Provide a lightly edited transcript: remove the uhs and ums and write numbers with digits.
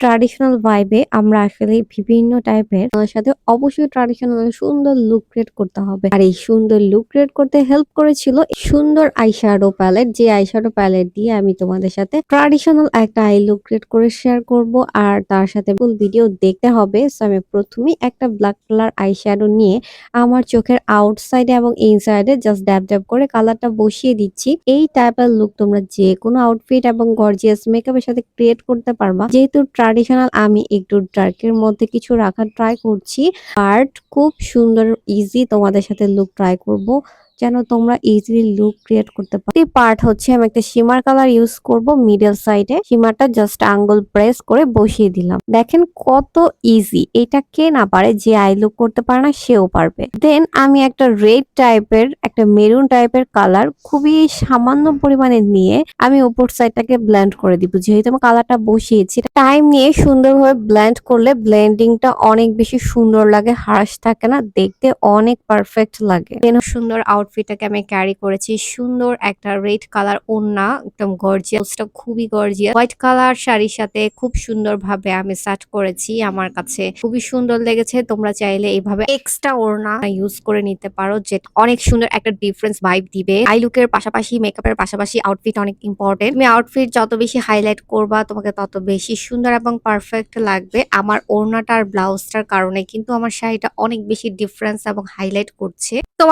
Traditional ভাইবে আমরা আসলে বিভিন্ন টাইপের সাথে অবশ্যই ট্র্যাডিশনাল সুন্দর লুক ক্রিয়েট করতে হবে। আর এই সুন্দর লুক ক্রিয়েট করতে হেল্প করেছিল সুন্দর আইশ্যাডো প্যালেট, যে আইশ্যাডো প্যালেট দিয়ে আমি তোমাদের সাথে ট্র্যাডিশনাল একটা আই লুক ক্রিয়েট করে শেয়ার করব। আর তার সাথে ফুল ভিডিও দেখতে হবে। সো আমি প্রথমেই একটা ব্ল্যাক কালার আইশ্যাডো নিয়ে আমার চোখের আউটসাইডে এবং ইনসাইডে জাস্ট ড্যাব ড্যাব করে কালারটা বসিয়ে দিচ্ছি। এই টাইপের লুক তোমরা যে কোনো আউটফিট এবং গর্জিয়াস মেকআপের সাথে ক্রিয়েট করতে পারবা। যেহেতু ট্র্যাডিশনাল আমি একটু ডার্কের মধ্যে কিছু রাখার ট্রাই করছি, বাট খুব সুন্দর ইজি তোমাদের সাথে লুক ট্রাই করব যেন তোমরা ইজিলি লুক ক্রিয়েট করতে পারো। এই পার্ট হচ্ছে আমি একটা শিমার কালার ইউজ করব মিডল সাইডে। শিমারটা জাস্ট আঙ্গুল প্রেস করে বসিয়ে দিলাম। দেখেন কত ইজি, এটা কে না পারে, যে আই লুক করতে পারে না সেও পারবে। দেন আমি একটা রেড টাইপের একটা মেরুন টাইপের কালার খুবই সামান্য পরিমাণে নিয়ে আমি উপর সাইডটাকে ব্লেন্ড করে দিব। যেহেতু আমি কালারটা বসিয়েছি, টাইম নিয়ে সুন্দরভাবে ব্লেন্ড করলে ব্লেন্ডিংটা অনেক বেশি সুন্দর লাগে, হার্শ থাকে না, দেখতে অনেক পারফেক্ট লাগে। সুন্দর আউটফিটটাকে আমি ক্যারি করেছি। সুন্দর একটা রেড কালার ওড়না, একদম গর্জিয়াসটা খুবই গর্জিয়াস। হোয়াইট কালার শাড়ির সাথে খুব সুন্দর ভাবে আমি সেট করেছি। আমার কাছে খুবই সুন্দর লেগেছে। তোমরা চাইলে এইভাবে এক্সট্রা ওড়না ইউজ করে নিতে পারো, যে অনেক সুন্দর একটা ডিফারেন্স ভাইব দিবে। আই লুকের পাশাপাশি মেকআপের পাশাপাশি আউটফিট অনেক ইম্পর্টেন্ট। তুমি আউটফিট যত বেশি হাইলাইট করবা তোমাকে তত বেশি সুন্দর এবং পারফেক্ট লাগবে। আমার ওড়নাটার ব্লাউজটার কারণে কিন্তু আমার শাড়িটা অনেক বেশি ডিফারেন্স এবং হাইলাইট করছে। তোমার